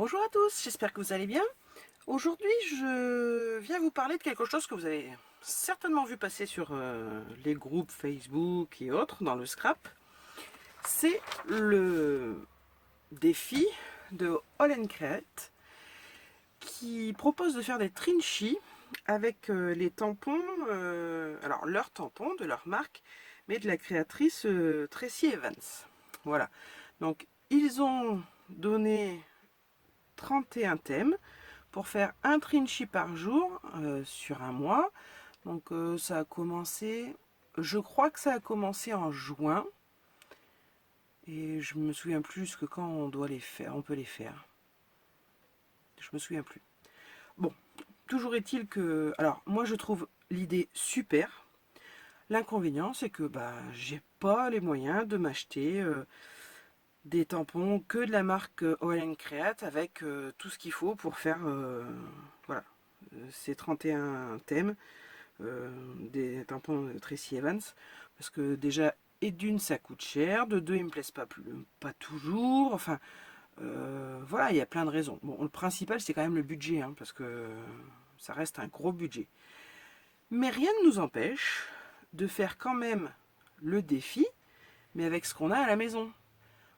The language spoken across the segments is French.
Bonjour à tous, j'espère que vous allez bien. Aujourd'hui, je viens vous parler de quelque chose que vous avez certainement vu passer sur les groupes Facebook et autres dans le scrap. C'est le défi de All and Create qui propose de faire des trinchis avec les tampons, alors leurs tampons de leur marque, mais de la créatrice Tracy Evans. Voilà, donc ils ont donné 31 thèmes pour faire un trinchi par jour sur un mois. Donc ça a commencé, je crois que ça a commencé en juin. Et je me souviens plus que quand on doit les faire, on peut les faire. Je me souviens plus. Bon, toujours est-il que, alors moi je trouve l'idée super. L'inconvénient c'est que j'ai pas les moyens de m'acheter des tampons que de la marque All Create avec tout ce qu'il faut pour faire voilà, ces 31 thèmes des tampons de Tracy Evans. Parce que déjà, et d'une, ça coûte cher, de deux, ils me plaisent pas toujours. Enfin, voilà, il y a plein de raisons. Bon, le principal, c'est quand même le budget, hein, parce que ça reste un gros budget. Mais rien ne nous empêche de faire quand même le défi, mais avec ce qu'on a à la maison.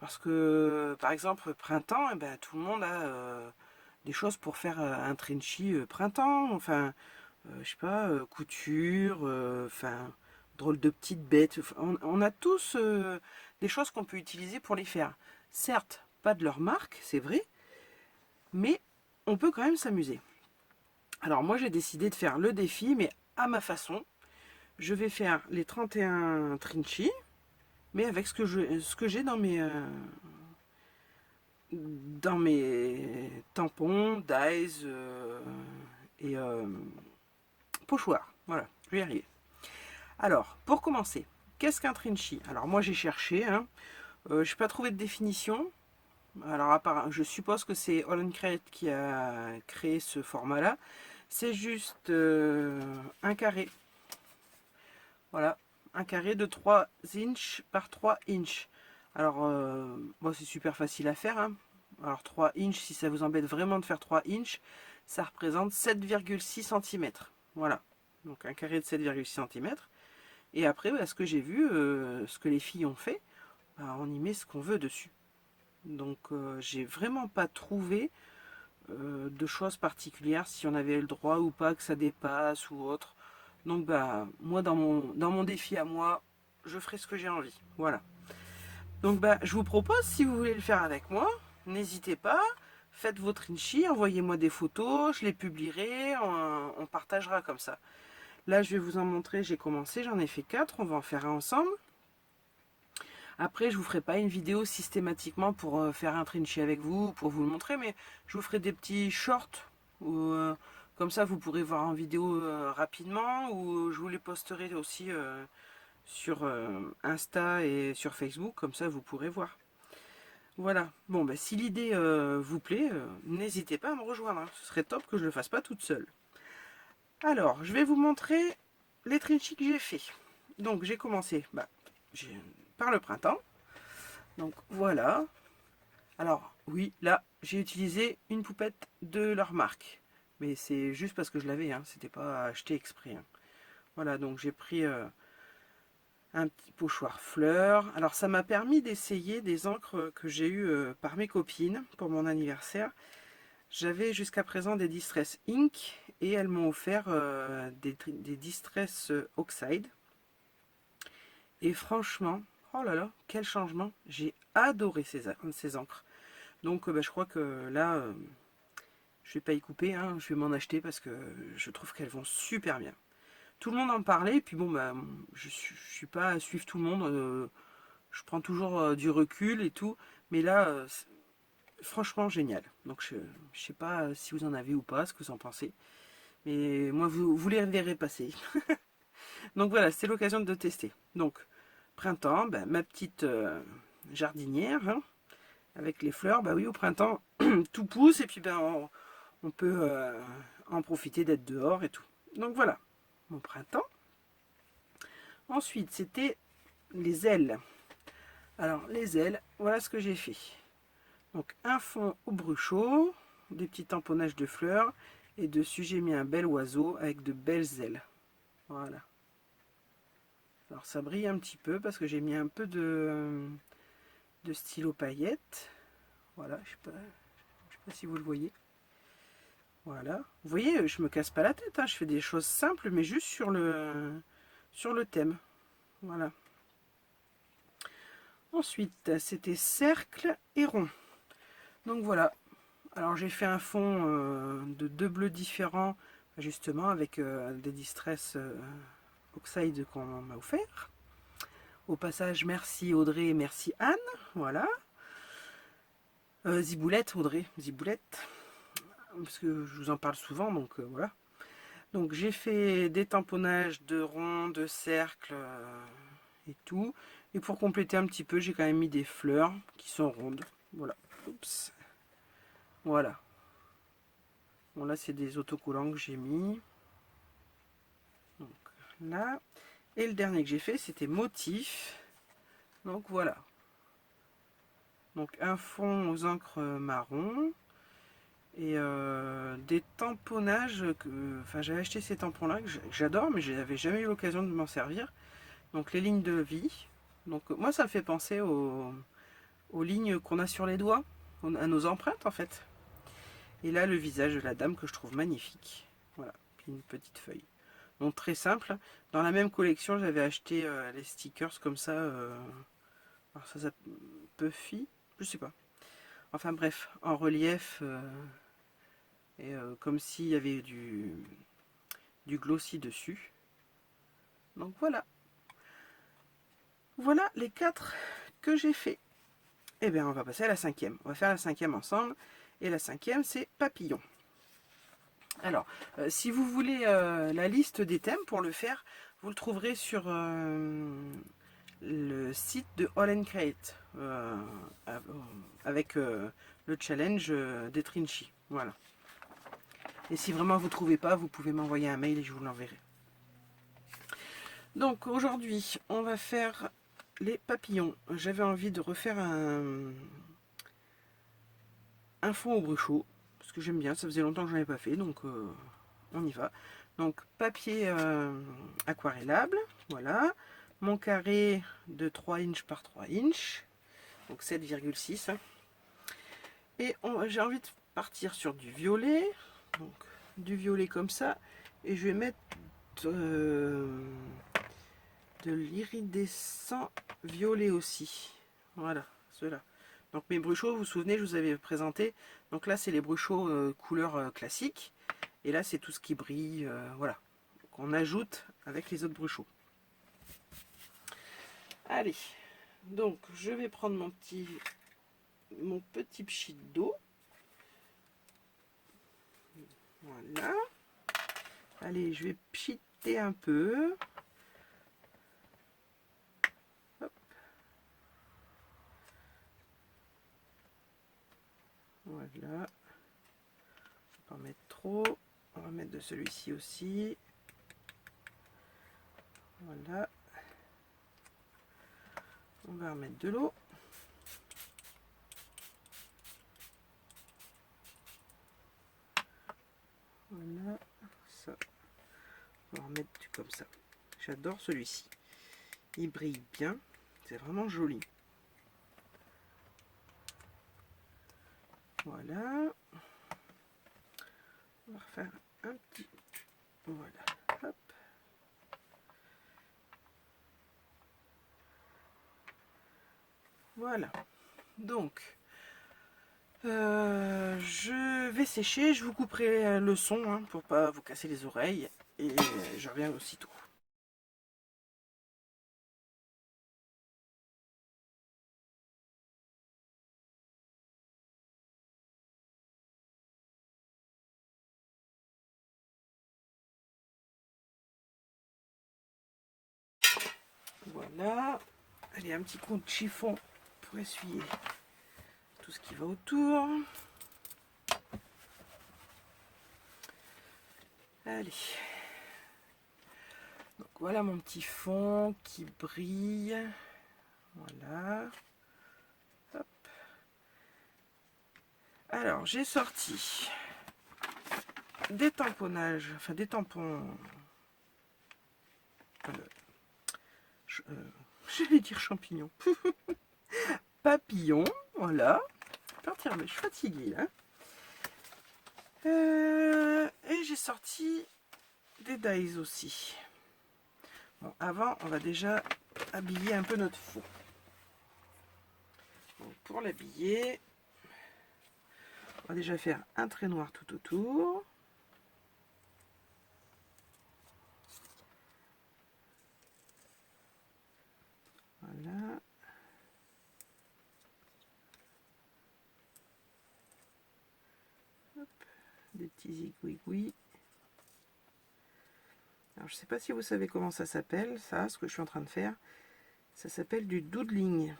Parce que, par exemple, printemps, eh ben, tout le monde a des choses pour faire un trinchi printemps. Enfin, je sais pas, couture, enfin, drôle de petites bêtes. Enfin, on a tous des choses qu'on peut utiliser pour les faire. Certes, pas de leur marque, c'est vrai, mais on peut quand même s'amuser. Alors moi, j'ai décidé de faire le défi, mais à ma façon. Je vais faire les 31 trinchi, mais avec ce que j'ai dans mes tampons, dyes et pochoirs. Voilà, je vais y arriver. Alors, pour commencer, qu'est-ce qu'un trinchi? Alors moi j'ai cherché, hein, je n'ai pas trouvé de définition. Alors à part, je suppose que c'est All Create qui a créé ce format-là. C'est juste un carré. Voilà, un carré de 3 inches par 3 inches. Alors, bon, c'est super facile à faire, hein. Alors 3 inches, si ça vous embête vraiment de faire 3 inches, ça représente 7,6 cm. Voilà, donc un carré de 7,6 cm. Et après, ce que j'ai vu, ce que les filles ont fait, on y met ce qu'on veut dessus. Donc j'ai vraiment pas trouvé de choses particulières, si on avait le droit ou pas que ça dépasse ou autre. Donc moi dans mon défi à moi, je ferai ce que j'ai envie. Voilà. Donc je vous propose, si vous voulez le faire avec moi, n'hésitez pas, faites votre trinchi, envoyez-moi des photos, je les publierai, on partagera comme ça. Là je vais vous en montrer, j'ai commencé, j'en ai fait 4, on va en faire un ensemble. Après, je vous ferai pas une vidéo systématiquement pour faire un trinchi avec vous, pour vous le montrer, mais je vous ferai des petits shorts, où, comme ça vous pourrez voir en vidéo rapidement, ou je vous les posterai aussi sur Insta et sur Facebook, comme ça vous pourrez voir. Voilà, bon, si l'idée vous plaît, n'hésitez pas à me rejoindre, hein. Ce serait top que je le fasse pas toute seule. Alors, je vais vous montrer les trinchis que j'ai fait. Donc, j'ai commencé par le printemps. Donc voilà. Alors oui, là j'ai utilisé une poupette de leur marque. Mais c'est juste parce que je l'avais, hein, c'était pas acheté exprès, hein. Voilà, donc j'ai pris un petit pochoir fleurs. Alors ça m'a permis d'essayer des encres que j'ai eues par mes copines pour mon anniversaire. J'avais jusqu'à présent des Distress Ink et elles m'ont offert des Distress Oxide. Et franchement, oh là là, quel changement! J'ai adoré ces encres. Donc je crois que là, je vais pas y couper, hein, je vais m'en acheter parce que je trouve qu'elles vont super bien. Tout le monde en parlait, et puis bon, je suis pas à suivre tout le monde, je prends toujours du recul et tout, mais là, franchement génial. Donc je sais pas si vous en avez ou pas, ce que vous en pensez, mais moi vous les verrez passer. Donc voilà, c'est l'occasion de tester. Donc printemps, ma petite jardinière, hein, avec les fleurs, oui, au printemps, tout pousse et puis on peut en profiter d'être dehors et tout. Donc voilà, mon printemps. Ensuite, c'était les ailes. Alors, les ailes, voilà ce que j'ai fait. Donc un fond au bruchot, des petits tamponnages de fleurs, et dessus j'ai mis un bel oiseau avec de belles ailes. Voilà. Alors ça brille un petit peu parce que j'ai mis un peu de stylo paillettes. Voilà, je sais pas si vous le voyez. Voilà. Vous voyez, je me casse pas la tête, hein. Je fais des choses simples, mais juste sur le thème. Voilà. Ensuite, c'était cercle et rond. Donc voilà. Alors j'ai fait un fond de 2 bleus différents, justement, avec des Distress Oxide qu'on m'a offert. Au passage, merci Audrey et merci Anne. Voilà. Ziboulette, Audrey, Ziboulette. Parce que je vous en parle souvent, donc voilà. Donc j'ai fait des tamponnages de ronds, de cercles et tout. Et pour compléter un petit peu, j'ai quand même mis des fleurs qui sont rondes. Voilà. Oups. Voilà. Bon là c'est des autocollants que j'ai mis. Donc là. Et le dernier que j'ai fait c'était motif. Donc voilà. Donc un fond aux encres marron. Et des tamponnages que. Enfin j'avais acheté ces tampons là que j'adore mais je n'avais jamais eu l'occasion de m'en servir. Donc les lignes de vie. Donc moi ça me fait penser aux lignes qu'on a sur les doigts, à nos empreintes en fait. Et là le visage de la dame que je trouve magnifique. Voilà, puis une petite feuille. Donc très simple. Dans la même collection j'avais acheté les stickers comme ça. Alors ça Puffy, je sais pas. Enfin bref, en relief. Et comme s'il y avait du glossy dessus. Donc voilà. Voilà les 4 que j'ai fait. Et bien on va passer à la 5e. On va faire la 5e ensemble. Et la 5e c'est papillon. Alors, si vous voulez la liste des thèmes pour le faire, vous le trouverez sur le site de All and Create avec le challenge des Trinchy. Voilà. Et si vraiment vous ne trouvez pas, vous pouvez m'envoyer un mail et je vous l'enverrai. Donc aujourd'hui, on va faire les papillons. J'avais envie de refaire un fond au bruchot, parce que j'aime bien, ça faisait longtemps que je n'en avais pas fait, donc on y va. Donc papier aquarellable, voilà. Mon carré de 3 inches par 3 inches, donc 7,6. Hein. Et j'ai envie de partir sur du violet, donc du violet comme ça, et je vais mettre de l'iridescent violet aussi. Voilà, ceux-là. Donc mes bruchots, vous vous souvenez, je vous avais présenté. Donc là, c'est les bruchots couleur classique. Et là, c'est tout ce qui brille. Voilà. On ajoute avec les autres bruchots. Allez. Donc, je vais prendre mon petit pchit d'eau. Voilà. Allez, je vais pchiter un peu. Hop. Voilà. On va en mettre trop. On va mettre de celui-ci aussi. Voilà. On va remettre de l'eau. Voilà. Ça. On va en mettre comme ça. J'adore celui-ci. Il brille bien. C'est vraiment joli. Voilà. On va refaire un petit. Voilà. Hop. Voilà. Donc, je vais sécher. Je vous couperai le son hein, pour pas vous casser les oreilles. Et je reviens aussitôt. Voilà. Allez, un petit coup de chiffon pour essuyer tout ce qui va autour. Allez. Donc voilà mon petit fond qui brille. Voilà. Hop. Alors, j'ai sorti des tamponnages, enfin des tampons. Je vais dire champignons. Papillons, voilà. Partir, mais je suis fatiguée là. Et j'ai sorti des dies aussi. Bon, avant, on va déjà habiller un peu notre fond. Donc, pour l'habiller, on va déjà faire un trait noir tout autour. Voilà. Hop. Des petits zigouigouis. Alors, je ne sais pas si vous savez comment ça s'appelle, ça, ce que je suis en train de faire. Ça s'appelle du doodling.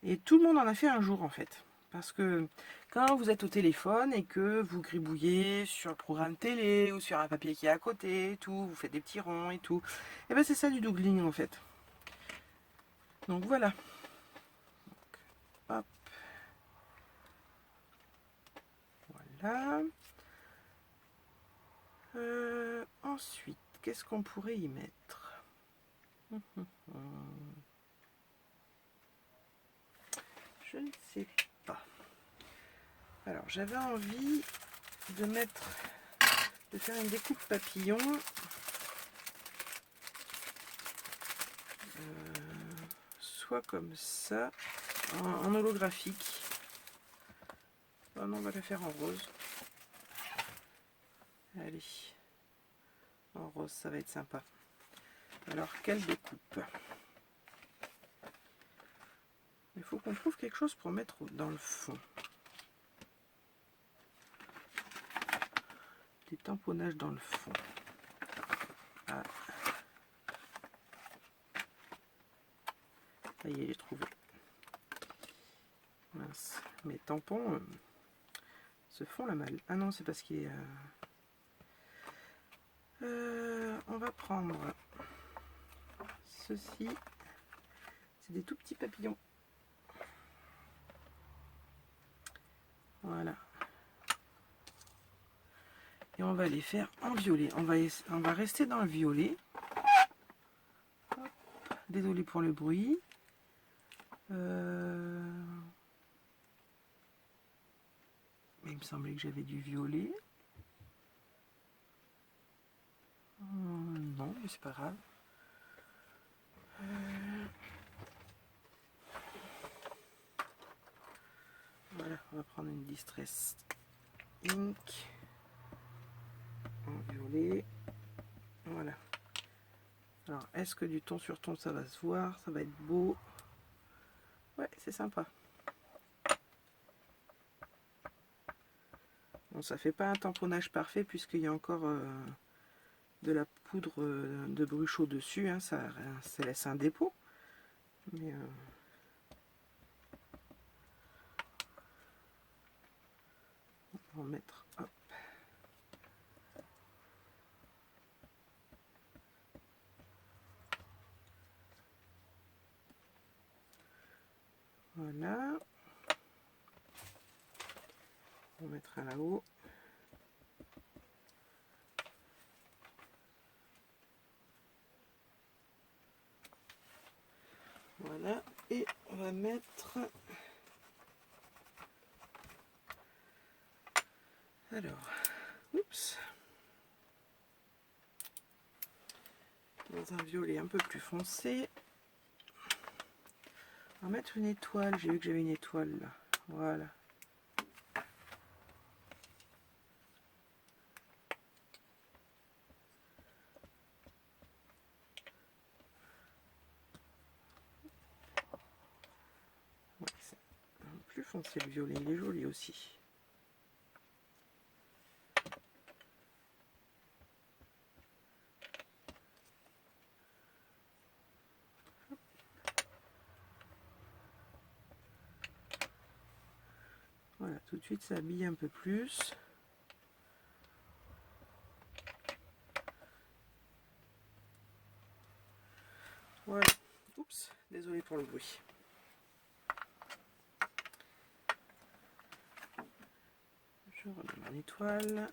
Et tout le monde en a fait un jour, en fait. Parce que quand vous êtes au téléphone et que vous gribouillez sur le programme télé ou sur un papier qui est à côté, et tout, vous faites des petits ronds et tout, et bien c'est ça du doodling, en fait. Donc voilà. Hop. Voilà. Ensuite, qu'est-ce qu'on pourrait y mettre? Je ne sais pas. Alors, j'avais envie de faire une découpe papillon. Soit comme ça, en holographique. Oh non, on va la faire en rose. Allez. En rose, ça va être sympa. Alors, quelle découpe? Il faut qu'on trouve quelque chose pour mettre dans le fond. Des tamponnages dans le fond. Ah. Ça y est, j'ai trouvé. Mince. Mes tampons se font la malle. Ah non, c'est parce qu'il est... on va prendre ceci. C'est des tout petits papillons. Voilà. Et on va les faire en violet. On va rester dans le violet. Hop. Désolé pour le bruit. Mais il me semblait que j'avais du violet. Non, mais c'est pas grave. Voilà, on va prendre une Distress Ink en violet. Voilà. Alors, est-ce que du ton sur ton, ça va se voir? Ça va être beau. Ouais, c'est sympa. Bon, ça fait pas un tamponnage parfait puisqu'il y a encore de la poudre de bruchot dessus. Hein, ça laisse un dépôt. Mais on va en mettre. Hop. Voilà. On mettra là-haut. Voilà. Et on va mettre... Alors, oups. Dans un violet un peu plus foncé. On va mettre une étoile. J'ai vu que j'avais une étoile là. Voilà. Ouais, c'est plus foncé le violet. Il est joli aussi. Voilà, tout de suite ça habille un peu plus. Voilà. Oups, désolé pour le bruit. Je remets mon étoile.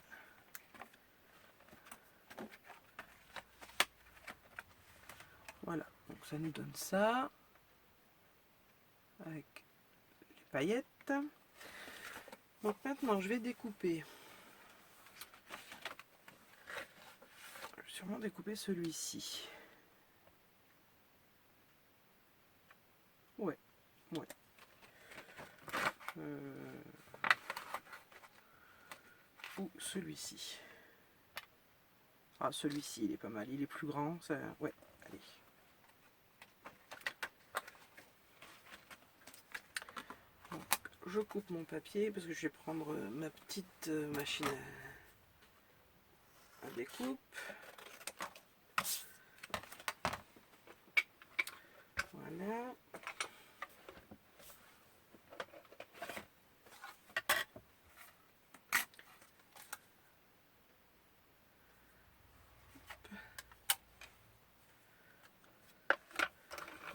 Voilà, donc ça nous donne ça. Avec les paillettes. Donc maintenant, je vais découper. Je vais sûrement découper celui-ci. Ouais. Ou celui-ci. Ah, celui-ci, il est pas mal. Il est plus grand. Ça... Ouais, allez. Donc, je coupe mon papier parce que je vais prendre ma petite machine à découpe. Voilà.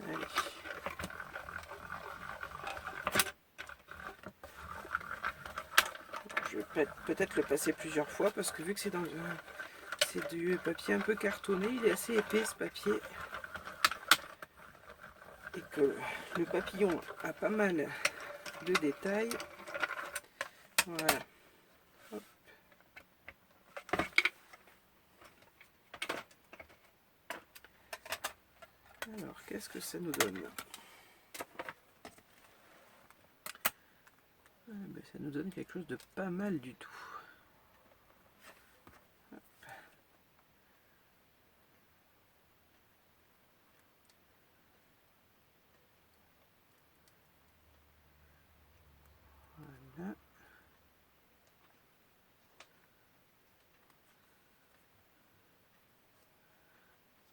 Allez. Je vais peut-être le passer plusieurs fois parce que vu que c'est du papier un peu cartonné, il est assez épais ce papier. Et que le papillon a pas mal de détails. Voilà. Hop. Alors, qu'est-ce que ça nous donne? Ben, ça nous donne quelque chose de pas mal du tout. Hop. Voilà.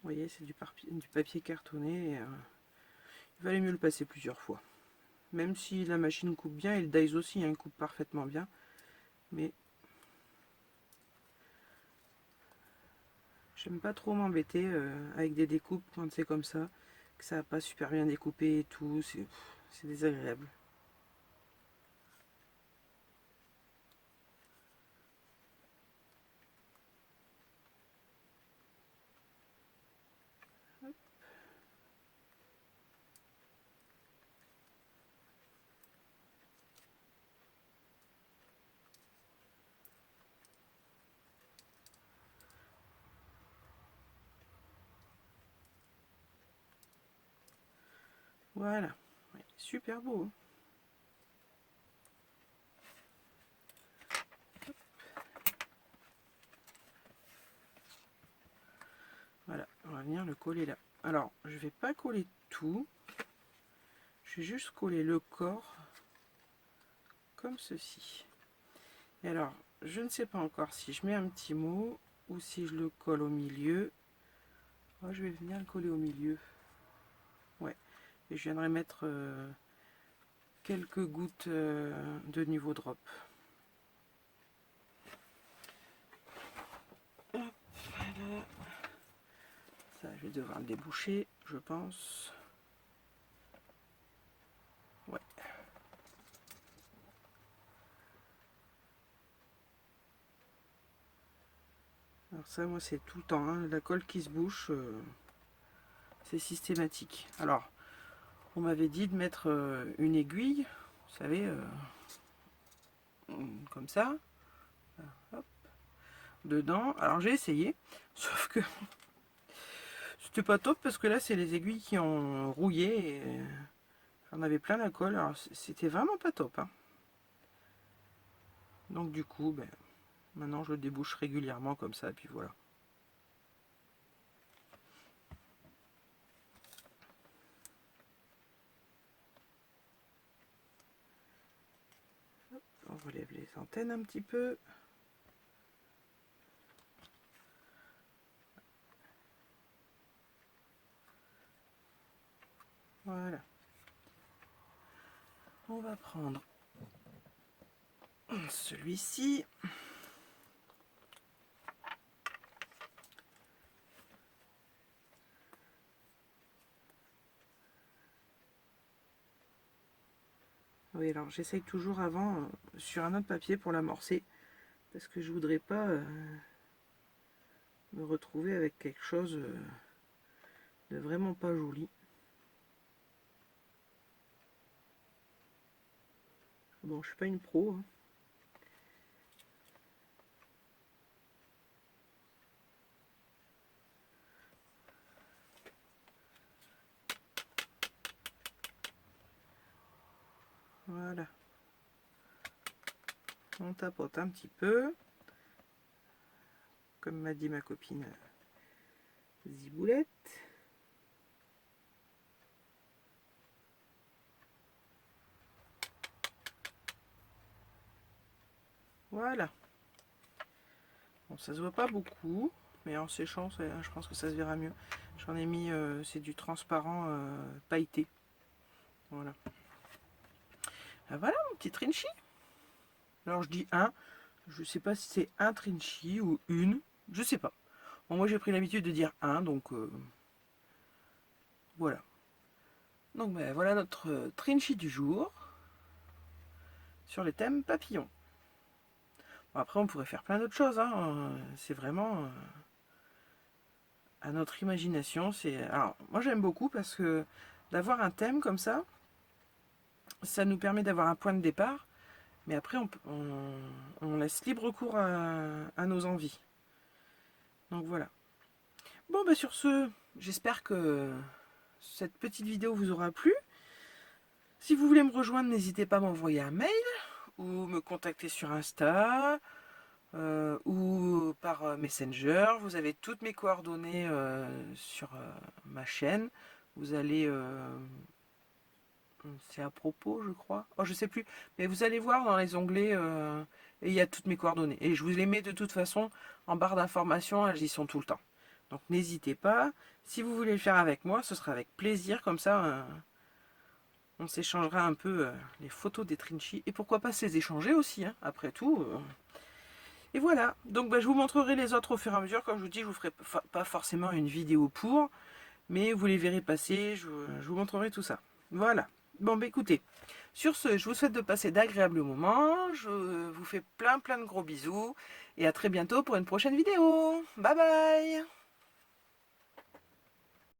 Vous voyez, c'est du papier cartonné. Et, il valait mieux le passer plusieurs fois. Même si la machine coupe bien, et le dies aussi hein, coupe parfaitement bien. Mais j'aime pas trop m'embêter avec des découpes quand c'est comme ça, que ça n'a pas super bien découpé et tout. C'est désagréable. Voilà, ouais, super beau. Hein. Voilà, on va venir le coller là. Alors, je vais pas coller tout. Je vais juste coller le corps comme ceci. Et alors, je ne sais pas encore si je mets un petit mot ou si je le colle au milieu. Oh, je vais venir le coller au milieu. Ouais, et je viendrai mettre quelques gouttes de niveau drop. Hop, voilà. Ça, je vais devoir le déboucher, je pense. Ouais. Alors ça, moi, c'est tout le temps. Hein, la colle qui se bouche, c'est systématique. Alors, on m'avait dit de mettre une aiguille, vous savez, comme ça. Hop, dedans. Alors, j'ai essayé, sauf que c'était pas top parce que là, c'est les aiguilles qui ont rouillé. Et j'en avais plein la colle. Alors, c'était vraiment pas top. Hein. Donc, du coup, ben, maintenant, je le débouche régulièrement comme ça. Et puis voilà. On relève les antennes un petit peu. Voilà. On va prendre celui-ci. Oui, alors j'essaye toujours avant sur un autre papier pour l'amorcer. parce que je voudrais pas me retrouver avec quelque chose de vraiment pas joli. Bon, je suis pas une pro, hein. Voilà. On tapote un petit peu. Comme m'a dit ma copine Ziboulette. Voilà. Bon, ça se voit pas beaucoup, mais en séchant, je pense que ça se verra mieux. J'en ai mis, c'est du transparent pailleté. Voilà. Ben voilà mon petit Trinchi. Alors je dis un, je sais pas si c'est un Trinchi ou une, je sais pas. Bon, moi j'ai pris l'habitude de dire un, donc voilà. Donc ben, voilà notre Trinchi du jour sur le thème papillon. Bon, après on pourrait faire plein d'autres choses, hein. C'est vraiment à notre imagination. Alors moi j'aime beaucoup parce que d'avoir un thème comme ça nous permet d'avoir un point de départ, mais après on laisse libre cours à nos envies. Donc voilà. Bon bah sur ce, j'espère que cette petite vidéo vous aura plu. Si vous voulez me rejoindre, n'hésitez pas à m'envoyer un mail ou me contacter sur Insta ou par Messenger. Vous avez toutes mes coordonnées sur ma chaîne. Vous allez... c'est à propos, je crois. Oh, je sais plus. Mais vous allez voir dans les onglets, et il y a toutes mes coordonnées. Et je vous les mets de toute façon en barre d'informations, elles y sont tout le temps. Donc n'hésitez pas. Si vous voulez le faire avec moi, ce sera avec plaisir. Comme ça, on s'échangera un peu les photos des Trinchi. Et pourquoi pas se les échanger aussi, hein, après tout. Et voilà. Donc bah, je vous montrerai les autres au fur et à mesure. Comme je vous dis, je vous ferai pas forcément une vidéo pour. Mais vous les verrez passer. Je vous montrerai tout ça. Voilà. Bon, bah écoutez, sur ce, je vous souhaite de passer d'agréables moments. Je vous fais plein de gros bisous. Et à très bientôt pour une prochaine vidéo. Bye bye!